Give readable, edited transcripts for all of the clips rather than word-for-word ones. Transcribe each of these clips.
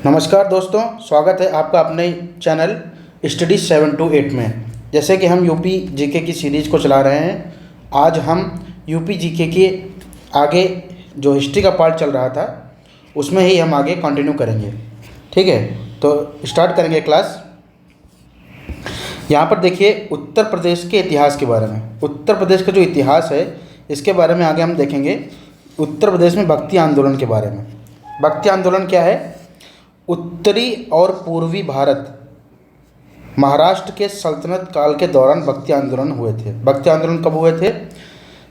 नमस्कार दोस्तों, स्वागत है आपका अपने चैनल स्टडी 7 to 8 में। जैसे कि हम यूपी जीके की सीरीज़ को चला रहे हैं, आज हम यूपी जीके के आगे जो हिस्ट्री का पार्ट चल रहा था उसमें ही हम आगे कंटिन्यू करेंगे। ठीक है, तो स्टार्ट करेंगे क्लास। यहाँ पर देखिए उत्तर प्रदेश के इतिहास के बारे में। उत्तर प्रदेश का जो इतिहास है इसके बारे में आगे हम देखेंगे। उत्तर प्रदेश में भक्ति आंदोलन के बारे में। भक्ति आंदोलन क्या है? उत्तरी और पूर्वी भारत महाराष्ट्र के सल्तनत काल के दौरान भक्ति आंदोलन हुए थे। भक्ति आंदोलन कब हुए थे?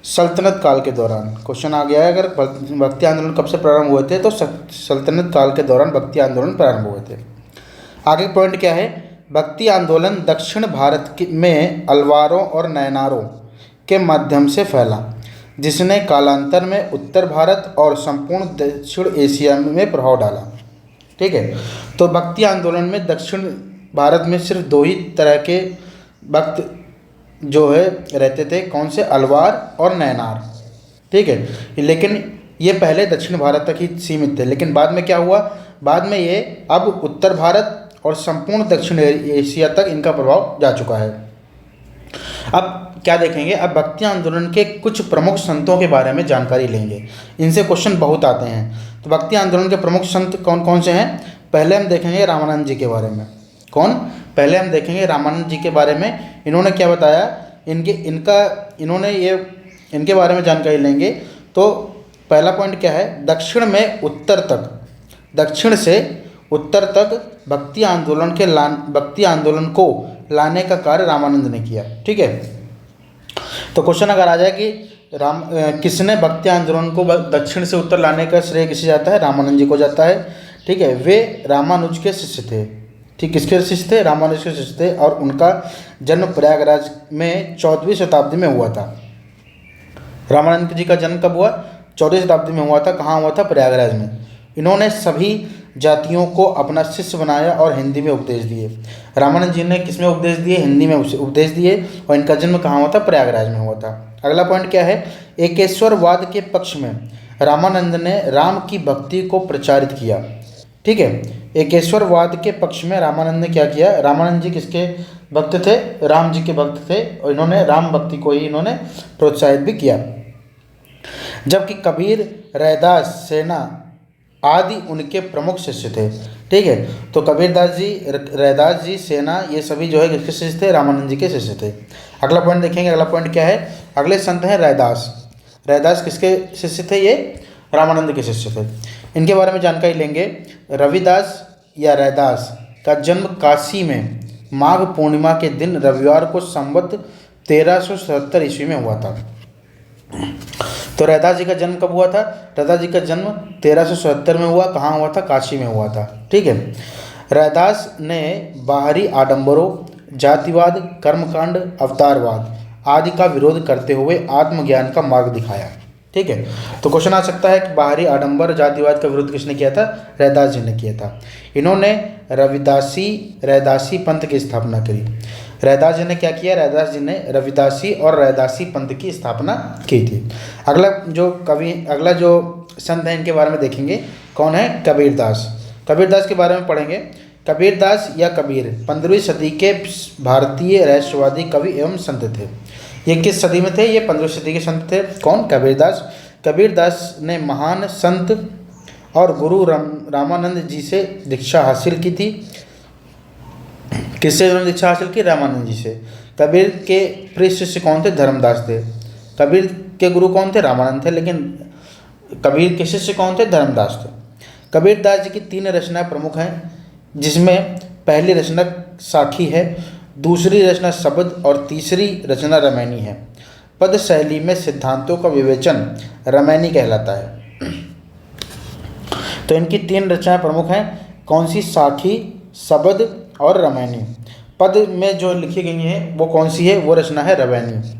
सल्तनत काल के दौरान। क्वेश्चन आ गया है, अगर भक्ति आंदोलन कब से प्रारंभ हुए थे तो सल्तनत काल के दौरान भक्ति आंदोलन प्रारंभ हुए थे। आगे पॉइंट क्या है? भक्ति आंदोलन दक्षिण भारत में अलवारों और नयनारों के माध्यम से फैला, जिसने कालांतर में उत्तर भारत और संपूर्ण दक्षिण एशिया में प्रभाव डाला। ठीक है, तो भक्ति आंदोलन में दक्षिण भारत में सिर्फ दो ही तरह के भक्त जो है रहते थे। कौन से? अलवार और नयनार। ठीक है, लेकिन ये पहले दक्षिण भारत तक ही सीमित थे, लेकिन बाद में क्या हुआ? बाद में ये अब उत्तर भारत और संपूर्ण दक्षिण एशिया तक इनका प्रभाव जा चुका है। अब क्या देखेंगे? अब भक्ति आंदोलन के कुछ प्रमुख संतों के बारे में जानकारी लेंगे। इनसे क्वेश्चन बहुत आते हैं। तो भक्ति आंदोलन के प्रमुख संत कौन कौन से हैं? पहले हम देखेंगे रामानंद जी के बारे में। कौन? पहले हम देखेंगे रामानंद जी के बारे में। इन्होंने क्या बताया? इनके बारे में जानकारी लेंगे। तो पहला पॉइंट क्या है? दक्षिण में उत्तर तक, दक्षिण से उत्तर तक भक्ति आंदोलन को लाने का कार्य रामानंद ने किया। ठीक है, तो क्वेश्चन अगर आ जाए कि किसने भक्ति आंदोलन को दक्षिण से उत्तर लाने का श्रेय किसे जाता है? रामानंद जी को जाता है। ठीक है, वे रामानुज के शिष्य थे। ठीक, किसके शिष्य थे? रामानुज के शिष्य थे, और उनका जन्म प्रयागराज में 14वीं शताब्दी में हुआ था। रामानंद जी का जन्म कब हुआ? 14वीं शताब्दी में हुआ था। कहाँ हुआ था? प्रयागराज में। इन्होंने सभी जातियों को अपना शिष्य बनाया और हिंदी में उपदेश दिए। रामानंद जी ने किस में उपदेश दिए? हिंदी में उपदेश दिए, और इनका जन्म कहाँ हुआ था? प्रयागराज में हुआ था। अगला पॉइंट क्या है? एकेश्वरवाद के पक्ष में रामानंद ने राम की भक्ति को प्रचारित किया। ठीक है, एकेश्वरवाद के पक्ष में रामानंद ने क्या किया? रामानंद जी किसके भक्त थे? राम जी के भक्त थे, और इन्होंने राम भक्ति को ही इन्होंने प्रोत्साहित भी किया। जबकि कबीर, रैदास, सेना आदि उनके प्रमुख शिष्य थे। ठीक है, तो कबीरदास जी, रैदास जी, सेना, ये सभी जो है किसके शिष्य थे? रामानंद जी के शिष्य थे। अगला पॉइंट देखेंगे। अगला पॉइंट क्या है? अगले संत हैं रैदास। रैदास किसके शिष्य थे? ये रामानंद के शिष्य थे। इनके बारे में जानकारी लेंगे। रविदास या रैदास का जन्म काशी में माघ पूर्णिमा के दिन रविवार को संवत 1377 ईस्वी में हुआ था। तो रैदास जी का जन्म कब हुआ था? रैदास जी का जन्म 1377 में हुआ। कहाँ हुआ था? काशी में हुआ था। ठीक है, रैदास ने बाहरी आडंबरों, जातिवाद, कर्मकांड, अवतारवाद आदि का विरोध करते हुए आत्मज्ञान का मार्ग दिखाया। ठीक है, तो क्वेश्चन आ सकता है कि बाहरी आडंबर, जातिवाद का विरोध किसने किया था? रैदास जी ने किया था। इन्होंने रैदासी पंथ की स्थापना करी। रैदास जी ने क्या किया? रैदास जी ने रविदासी और रैदासी पंथ की स्थापना की थी। अगला जो संत हैं इनके बारे में देखेंगे। कौन है? कबीरदास। कबीरदास के बारे में पढ़ेंगे। कबीरदास या कबीर 15वीं सदी के भारतीय रहस्यवादी कवि एवं संत थे। ये किस सदी में थे? ये 15वीं सदी के संत थे। कौन? कबीरदास। कबीरदास ने महान संत और गुरु रामानंद जी से दीक्षा हासिल की थी। किससे उन्होंने दीक्षा हासिल की? रामानंद जी से। कबीर के प्रिय शिष्य कौन थे? धर्मदास थे। कबीर के गुरु कौन थे? रामानंद थे, लेकिन कबीर के शिष्य कौन थे? धर्मदास थे। कबीरदास जी की 3 रचनाएं प्रमुख हैं, जिसमें पहली रचना साखी है, दूसरी रचना शब्द और तीसरी रचना रामायणी है। पद शैली में सिद्धांतों का विवेचन रामायणी कहलाता है। तो इनकी 3 रचनाएं प्रमुख हैं। कौन सी? साखी, शब्द और रामायणी। पद में जो लिखी गई हैं वो कौन सी है? वो रचना है रामायणी।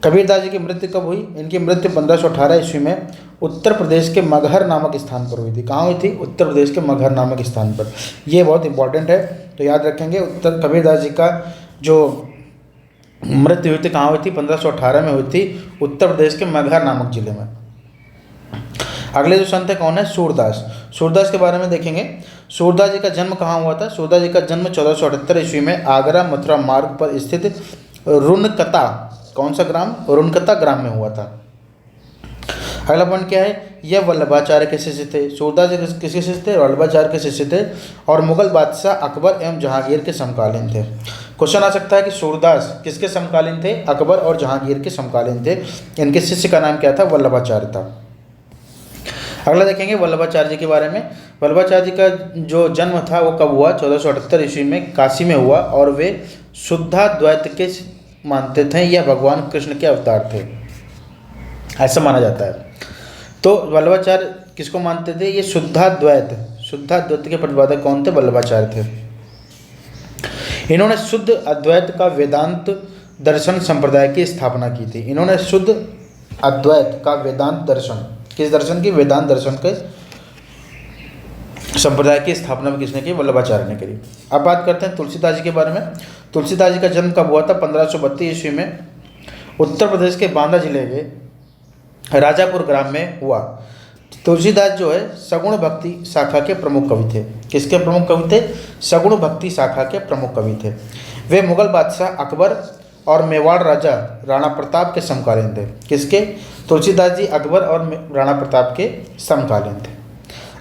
कबीरदास जी की मृत्यु कब हुई? इनकी मृत्यु 1518 ईस्वी में उत्तर प्रदेश के मगहर नामक स्थान पर हुई थी। कहाँ हुई थी? उत्तर प्रदेश के मगहर नामक स्थान पर। ये बहुत इंपॉर्टेंट है, तो याद रखेंगे। कबीरदास जी का जो मृत्यु हुई थी कहाँ हुई थी? 1518 में हुई थी, उत्तर प्रदेश के मगहर नामक जिले में। अगले जो संत है कौन है? सूरदास। सूरदास के बारे में देखेंगे। सूरदास जी का जन्म कहाँ हुआ था? सूरदास जी का जन्म 1478 ईस्वी में आगरा मथुरा मार्ग पर स्थित रुनकता, कौन सा ग्राम? रुनकता ग्राम में हुआ था। अगला पॉइंट क्या है? यह वल्लभाचार्य के शिष्य थे। सूरदास जी किसके शिष्य थे? वल्लभाचार्य के शिष्य थे और मुगल बादशाह अकबर एवं जहांगीर के समकालीन थे। क्वेश्चन आ सकता है कि सूरदास किसके समकालीन थे? अकबर और जहांगीर के समकालीन थे। इनके शिष्य का नाम क्या था? वल्लभाचार्य था। अगला देखेंगे वल्लभाचार्य जी के बारे में। वल्लभाचार्य जी का जो जन्म था वो कब हुआ? 1478 ईस्वी में काशी में हुआ और वे शुद्धाद्वैत के मानते थे। यह भगवान कृष्ण के अवतार थे, ऐसा माना जाता है। तो वल्लभाचार्य किसको मानते थे? ये शुद्धाद्वैत के प्रतिपादक कौन थे? वल्लभाचार्य थे। इन्होंने शुद्ध अद्वैत का वेदांत दर्शन संप्रदाय की स्थापना की थी। इन्होंने शुद्ध अद्वैत का वेदांत दर्शन, किस दर्शन की? वेदांत दर्शन के संप्रदाय की स्थापना भी किसने की? वल्लभाचार्य ने करी। अब बात करते हैं तुलसीदास जी के बारे में। तुलसीदास जी का जन्म कब हुआ था? 1532 ईस्वी में उत्तर प्रदेश के बांदा जिले के राजापुर ग्राम में हुआ। तुलसीदास जो है सगुण भक्ति शाखा के प्रमुख कवि थे। किसके प्रमुख कवि थे? सगुण भक्ति शाखा के प्रमुख कवि थे। वे मुगल बादशाह अकबर और मेवाड़ राजा राणा प्रताप के समकालीन थे। किसके? तुलसीदास जी अकबर और राणा प्रताप के समकालीन थे।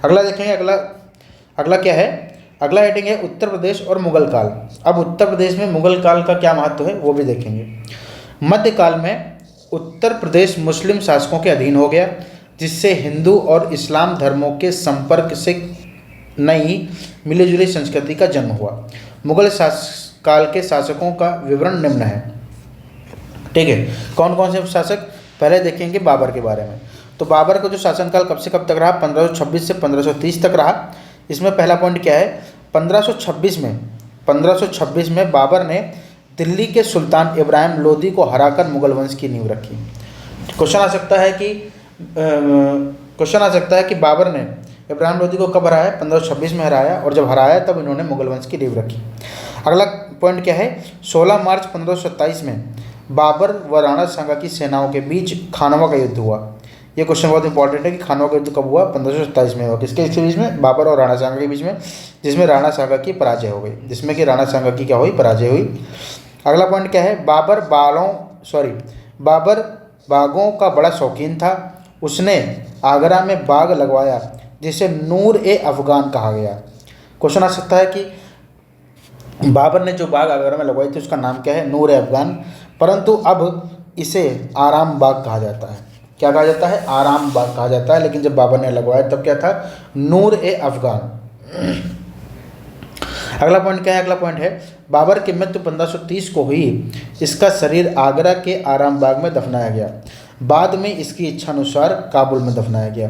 अगला देखेंगे। अगला क्या है? अगला हेडिंग है उत्तर प्रदेश और मुगल काल। अब उत्तर प्रदेश में मुगल काल का क्या महत्व है वो भी देखेंगे। मध्यकाल में उत्तर प्रदेश मुस्लिम शासकों के अधीन हो गया, जिससे हिंदू और इस्लाम धर्मों के संपर्क से नई मिलीजुली संस्कृति का जन्म हुआ। मुगल काल के शासकों का विवरण निम्न है। ठीक है, कौन कौन से शासक? पहले देखेंगे बाबर के बारे में। तो बाबर का जो शासनकाल कब से कब तक रहा? 1526 से 1530 तक रहा। इसमें पहला पॉइंट क्या है? 1526 में बाबर ने दिल्ली के सुल्तान इब्राहिम लोदी को हराकर मुगल वंश की नींव रखी। क्वेश्चन आ सकता है कि बाबर ने इब्राहिम लोदी को कब हराया? 1526 में हराया, और जब हराया तब इन्होंने मुगल वंश की नींव रखी। अगला पॉइंट क्या है? 16 मार्च 1527 में बाबर व राणा सांगा की सेनाओं के बीच खानवा का युद्ध हुआ। ये क्वेश्चन बहुत इंपॉर्टेंट है कि खानवा का युद्ध कब हुआ? 1527 में हुआ। किसके बीच में? बाबर और राणा सांगा के बीच में, जिसमें राणा सांगा की पराजय हो गई। जिसमें कि राणा सांगा की क्या हुई? पराजय हुई। अगला पॉइंट क्या है? बाबर बागों का बड़ा शौकीन था। उसने आगरा में बाग लगवाया जिसे नूर ए अफगान कहा गया। क्वेश्चन आ सकता है कि बाबर ने जो बाग आगरा में लगवाई थी उसका नाम क्या है? नूर ए अफगान। परंतु अब इसे आराम बाग कहा जाता है। क्या कहा जाता है? आराम बाग कहा जाता है। लेकिन जब बाबर ने लगवाया तब क्या था? नूर ए अफगान। अगला पॉइंट क्या है? अगला पॉइंट है बाबर की मृत्यु 1530 को हुई। इसका शरीर आगरा के आराम बाग में दफनाया गया। बाद में इसकी इच्छानुसार काबुल में दफनाया गया।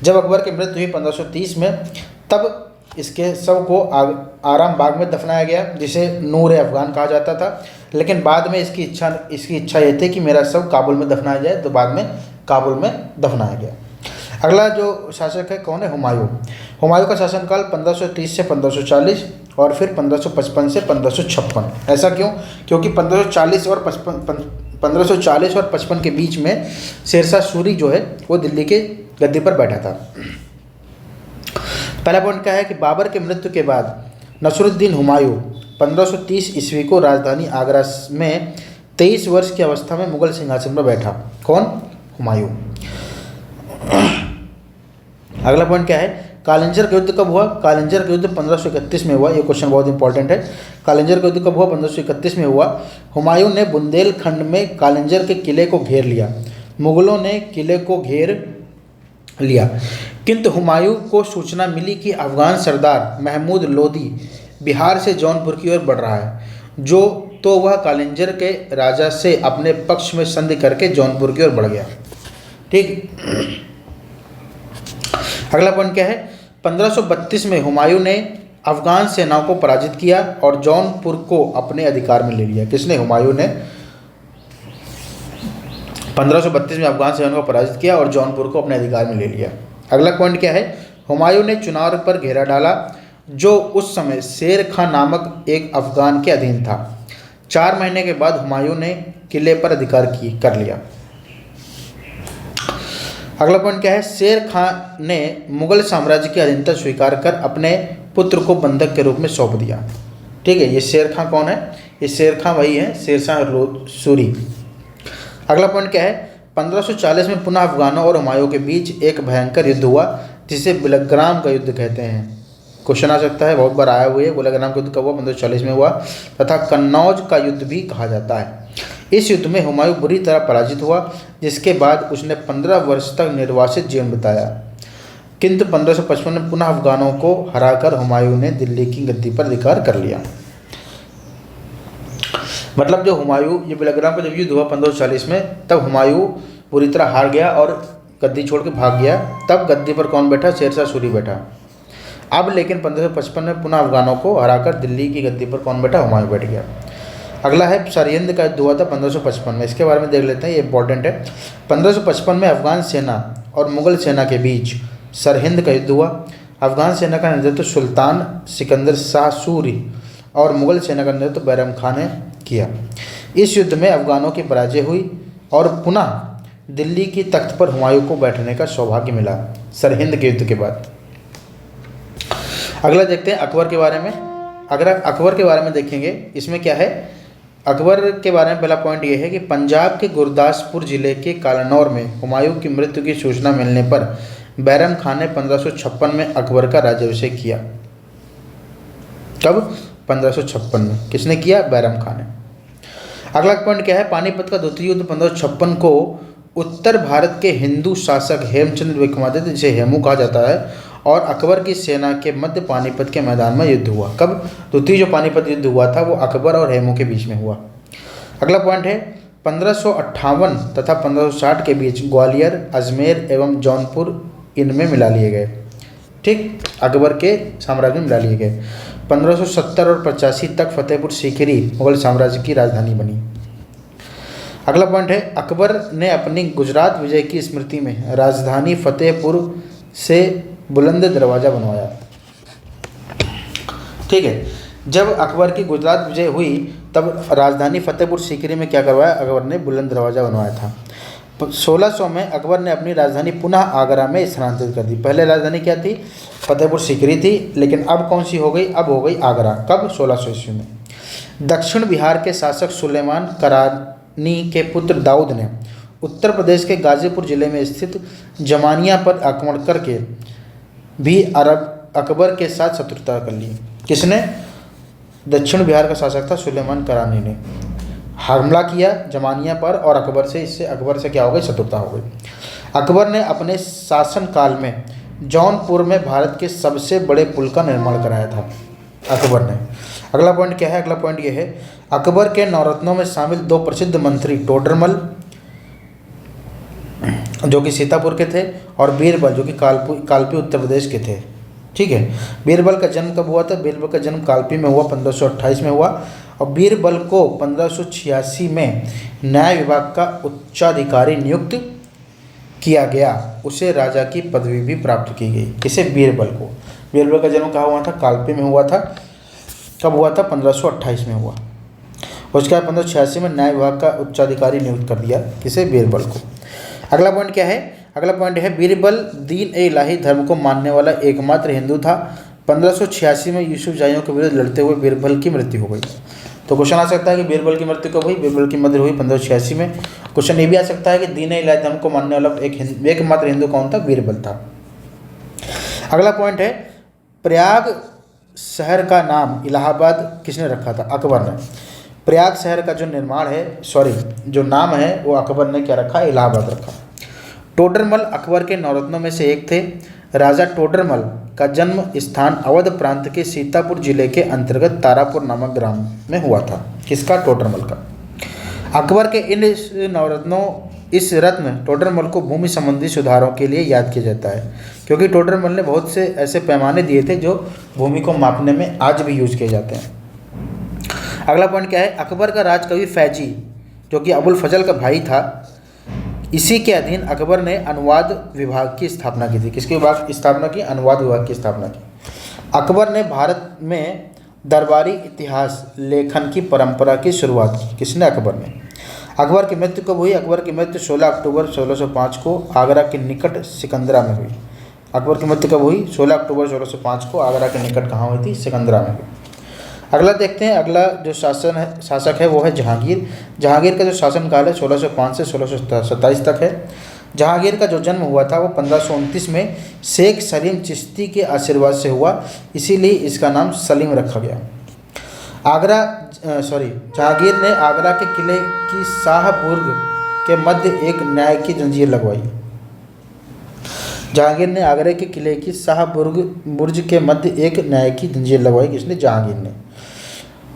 जब अकबर की मृत्यु हुई 1530 में, तब इसके शव को आराम बाग में दफनाया गया, जिसे नूर ए अफगान कहा जाता था। लेकिन बाद में इसकी इच्छा ये थी कि मेरा शव काबुल में दफनाया जाए, तो बाद में काबुल में दफनाया गया। अगला जो शासक है कौन है? हुमायूं। हुमायूं का शासनकाल 1530 से 1540 और फिर 1555 से 1556। ऐसा क्यों? क्योंकि 1540 और 55 के बीच में शेरशाह सूरी जो है वो दिल्ली के गद्दी पर बैठा था। पहला पॉइंट क्या है कि बाबर के मृत्यु के बाद नसरुद्दीन हुमायूं 1530 ईस्वी को राजधानी आगरा में 23 वर्ष की अवस्था में मुगल सिंहासन पर बैठा। कौन? हुमायूं। अगला पॉइंट क्या है? कालिंजर का युद्ध कब हुआ? कालिंजर का युद्ध 1531 में हुआ। ये क्वेश्चन बहुत इंपॉर्टेंट है। कालिंजर का युद्ध कब हुआ? 1531 में हुआ। हुमायूं ने बुंदेलखंड में कालिंजर के किले को घेर लिया। मुगलों ने किले को घेर लिया, किंतु हुमायूं को सूचना मिली कि अफगान सरदार महमूद लोदी बिहार से जौनपुर की ओर बढ़ रहा है, तो वह कालिंजर के राजा से अपने पक्ष में संधि करके जौनपुर की ओर बढ़ गया। ठीक। अगला पॉइंट क्या है? 1532 में हुमायूं ने अफगान सेनाओं को पराजित किया और जौनपुर को अपने अधिकार में ले लिया। किसने? हुमायूं ने 1532 में अफगान सेनाओं को पराजित किया और जौनपुर को अपने अधिकार में ले लिया। अगला पॉइंट क्या है? हुमायूं ने चुनार पर घेरा डाला, जो उस समय शेर खां नामक एक अफगान के अधीन था। 4 महीने के बाद हुमायूं ने किले पर अधिकार कर लिया। अगला पॉइंट क्या है, शेर खान ने मुगल साम्राज्य की अधीनता स्वीकार कर अपने पुत्र को बंधक के रूप में सौंप दिया। ठीक है, ये शेर खान कौन है? ये शेर खान वही है, शेरशाह सूरी। अगला पॉइंट क्या है, 1540 में पुनः अफगानों और हुमायूं के बीच एक भयंकर युद्ध हुआ जिसे बिलग्राम का युद्ध कहते हैं। क्वेश्चन आ सकता है, बहुत बार आया हुआ है। बिलग्राम का युद्ध कब हुआ? 1540 में हुआ, तथा कन्नौज का युद्ध भी कहा जाता है। इस युद्ध में हुमायूं बुरी तरह पराजित हुआ, जिसके बाद उसने 15 वर्ष तक निर्वासित जीवन बिताया। किंतु 1555 में पुनः अफगानों को हराकर हुमायूं ने दिल्ली की गद्दी पर अधिकार कर लिया। मतलब जो हुमायूं, ये बिलग्राम का जब युद्ध हुआ 1540 में, तब हुमायूं पूरी तरह हार गया और गद्दी छोड़ के भाग गया। तब गद्दी पर कौन बैठा? शेरशाह सूरी बैठा। अब लेकिन 1555 में पुनः अफगानों को हराकर दिल्ली की गद्दी पर कौन बैठा? हुमायूं बैठ गया। अगला है सरहिंद का युद्ध हुआ था 1555 में, इसके बारे में देख लेते हैं, ये इंपॉर्टेंट है। 1555 में अफगान सेना और मुगल सेना के बीच सरहिंद का युद्ध हुआ। अफगान सेना का नेतृत्व सुल्तान सिकंदर शाह सूरी और मुगल सेना का नेतृत्व बैरम खान ने किया। इस युद्ध में अफगानों की पराजय हुई और पुनः दिल्ली की तख्त पर हुमायूं को बैठने का सौभाग्य मिला सरहिंद के युद्ध के बाद। अगला देखते हैं अकबर के बारे में। अगर अकबर के बारे में देखेंगे, इसमें क्या है, अकबर के बारे में पहला पॉइंट ये है कि पंजाब के गुरदासपुर जिले के कालानौर में हुमायूं की मृत्यु की सूचना मिलने पर बैरम खान ने 1556 में अकबर का राज्याभिषेक किया। कब? 1556 में। किसने किया? बैरम खान ने। अगला पॉइंट क्या है, पानीपत का द्वितीय युद्ध 1556 को उत्तर भारत के हिंदू शासक हेमचंद्र विक्रमादित्य, जिसे हेमू कहा जाता है, और अकबर की सेना के मध्य पानीपत के मैदान में युद्ध हुआ। कब? द्वितीय जो पानीपत युद्ध हुआ था वो अकबर और हेमू के बीच में हुआ। अगला पॉइंट है 1558 तथा 1560 के बीच ग्वालियर, अजमेर एवं जौनपुर इनमें मिला लिए गए। ठीक, अकबर के साम्राज्य में मिला लिए गए। 1570 और 85 तक फतेहपुर सीकरी मुगल साम्राज्य की राजधानी बनी। अगला पॉइंट है, अकबर ने अपनी गुजरात विजय की स्मृति में राजधानी फतेहपुर से बुलंद दरवाज़ा बनवाया। ठीक है, जब अकबर की गुजरात विजय हुई तब राजधानी फतेहपुर सीकरी में क्या करवाया? अकबर ने बुलंद दरवाज़ा बनवाया था। 1600 में अकबर ने अपनी राजधानी पुनः आगरा में स्थानांतरित कर दी। पहले राजधानी क्या थी? फतेहपुर सीकरी थी, लेकिन अब कौन सी हो गई? अब हो गई आगरा। कब? 1600 ईस्वी में। दक्षिण बिहार के शासक सुलेमान करानी के पुत्र दाऊद ने उत्तर प्रदेश के गाजीपुर जिले में स्थित जमानिया पर आक्रमण करके भी अकबर के साथ शत्रुता कर ली। किसने? दक्षिण बिहार का शासक था सुलेमान करानी ने हमला किया जमानिया पर और अकबर से, इससे अकबर से क्या हो गई? शत्रुता हो गई। अकबर ने अपने शासनकाल में जौनपुर में भारत के सबसे बड़े पुल का निर्माण कराया था अकबर ने। अगला पॉइंट क्या है? अगला पॉइंट ये है, अकबर के नवरत्नों में शामिल दो प्रसिद्ध मंत्री टोडरमल जो कि सीतापुर के थे और बीरबल जो कि कालपी उत्तर प्रदेश के थे। ठीक है, बीरबल का जन्म कब हुआ था? बीरबल का जन्म कालपी में हुआ, 1528 में हुआ, और बीरबल को 1586 में न्याय विभाग का उच्चाधिकारी नियुक्त किया गया। उसे राजा की पदवी भी प्राप्त की गई। किसे? बीरबल को। बीरबल का जन्म कहाँ हुआ था? कालपी में हुआ था। कब हुआ था? 1528 में हुआ। उसके बाद 1586 में न्याय विभाग का उच्चाधिकारी नियुक्त कर दिया। किसे? बीरबल को। अगला पॉइंट क्या है? अगला पॉइंट है, बीरबल दीन ए इलाही धर्म को मानने वाला एकमात्र हिंदू था। 1586 में यूसुफ जाहियों के विरुद्ध लड़ते हुए बीरबल की मृत्यु हो गई। तो क्वेश्चन आ सकता है कि बीरबल की मृत्यु कब हुई? बीरबल की मृत्यु हुई 1586 में। क्वेश्चन ये भी आ सकता है कि दीन ए इलाही धर्म को मानने वाला एकमात्र हिंदू कौन था? बीरबल था। अगला पॉइंट है, प्रयाग शहर का नाम इलाहाबाद किसने रखा था? अकबर ने। प्रयाग शहर का जो निर्माण है, जो नाम है वो अकबर ने क्या रखा? इलाहाबाद रखा। टोडरमल अकबर के नवरत्नों में से एक थे। राजा टोडरमल का जन्म स्थान अवध प्रांत के सीतापुर जिले के अंतर्गत तारापुर नामक ग्राम में हुआ था। किसका? टोडरमल का। अकबर के इस रत्न टोडरमल को भूमि संबंधी सुधारों के लिए याद किया जाता है, क्योंकि टोडरमल ने बहुत से ऐसे पैमाने दिए थे जो भूमि को मापने में आज भी यूज किए जाते हैं। अगला पॉइंट क्या है? अकबर का राजकवि फैजी जो कि अबुल फजल का भाई था, इसी के अधीन अकबर ने अनुवाद विभाग की स्थापना की थी। किसके विभाग की स्थापना की? अनुवाद विभाग की स्थापना की। अकबर ने भारत में दरबारी इतिहास लेखन की परंपरा की शुरुआत की। किसने? अकबर ने। अकबर की मृत्यु कब हुई? अकबर की मृत्यु 16 अक्टूबर 1605 को आगरा के निकट सिकंदरा में हुई। अकबर की मृत्यु कब हुई? 16 अक्टूबर 1605 को आगरा के निकट कहाँ हुई थी? सिकंदरा में हुई। अगला देखते हैं, अगला जो शासक है वो है जहांगीर। जहांगीर का जो शासनकाल है 1605 से 1627 तक है। जहांगीर का जो जन्म हुआ था वो 1529 में शेख सलीम चिश्ती के आशीर्वाद से हुआ, इसीलिए इसका नाम सलीम रखा गया। जहांगीर ने आगरा के किले की शाहबुर्ग के मध्य एक न्याय की जंजीर लगवाई। जहांगीर ने आगरा के किले की शाहबुर्ज के मध्य एक न्याय की जंजीर लगवाई। किसने? जहांगीर ने।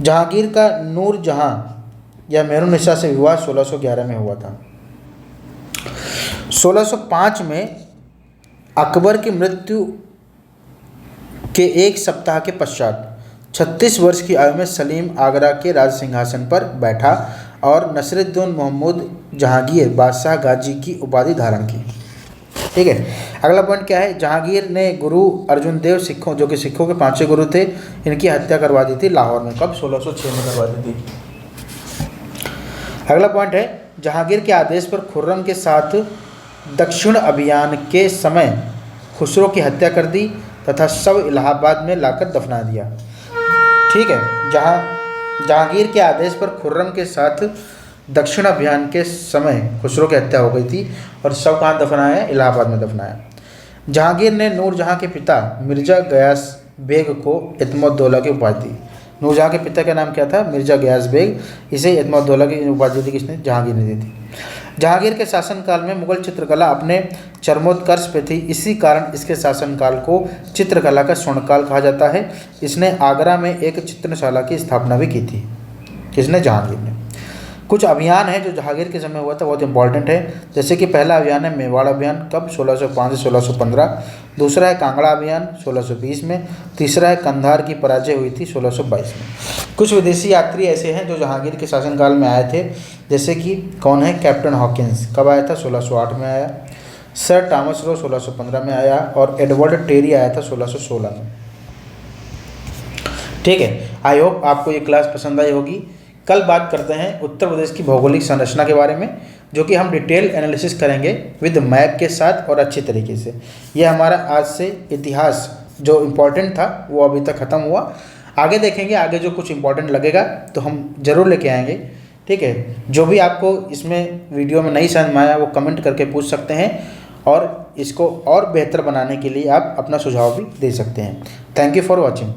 जहांगीर का नूर जहां या मेहरुन्निसा से विवाह 1611 में हुआ था। 1605 में अकबर की मृत्यु के एक सप्ताह के पश्चात 36 वर्ष की आयु में सलीम आगरा के राज सिंहासन पर बैठा और नसीरुद्दीन मोहम्मद जहांगीर बादशाह गाजी की उपाधि धारण की। ठीक है, अगला पॉइंट क्या है? जहांगीर ने गुरु अर्जुन देव सिखों, जो कि सिखों के 5वें गुरु थे, इनकी हत्या करवा दी थी लाहौर में। कब? 1606 में करवा दी थी। अगला पॉइंट है, जहांगीर के आदेश पर खुर्रम के साथ दक्षिण अभियान के समय खुसरो की हत्या कर दी तथा शव इलाहाबाद में लाकर दफना दिया। ठीक है, जहांगीर के आदेश पर खुर्रम के साथ दक्षिण अभियान के समय खुसरो की हत्या हो गई थी और शव कहाँ दफनाया? इलाहाबाद में दफनाया। जहांगीर ने नूरजहां के पिता मिर्जा गयास बेग को इत्मोद्दौला की उपाधि दी। नूरजहां के पिता का नाम क्या था? मिर्जा गयास बेग। इसे इत्मोद्दौला की उपाधि दी किसने? जहांगीर ने दी थी। जहांगीर के शासनकाल में मुगल चित्रकला अपने चरमोत्कर्ष पे थी, इसी कारण इसके शासनकाल को चित्रकला का स्वर्णकाल कहा जाता है। इसने आगरा में एक चित्रशाला की स्थापना भी की थी। किसने? जहांगीर ने। कुछ अभियान है जो जहांगीर के समय हुआ था, बहुत इंपॉर्टेंट है। जैसे कि पहला अभियान है मेवाड़ अभियान। कब? 1605 से 1615। दूसरा है कांगड़ा अभियान 1620 में। तीसरा है कंधार की पराजय हुई थी 1622 में। कुछ विदेशी यात्री ऐसे हैं जो जहांगीर के शासनकाल में आए थे, जैसे कि कौन है? Captain Hawkins. कब आया था? 1608 में आया। सर टॉमस रो 1615 में आया और एडवर्ड टेरी आया था 1616 में। ठीक है, आई होप आपको ये क्लास पसंद आई होगी। कल बात करते हैं उत्तर प्रदेश की भौगोलिक संरचना के बारे में, जो कि हम डिटेल एनालिसिस करेंगे विद मैप के साथ और अच्छी तरीके से। ये हमारा आज से इतिहास जो इम्पोर्टेंट था वो अभी तक ख़त्म हुआ। आगे देखेंगे, आगे जो कुछ इम्पोर्टेंट लगेगा तो हम ज़रूर लेके आएंगे। ठीक है, जो भी आपको इसमें वीडियो में नहीं समझ में आया वो कमेंट करके पूछ सकते हैं और इसको और बेहतर बनाने के लिए आप अपना सुझाव भी दे सकते हैं। Thank you for watching.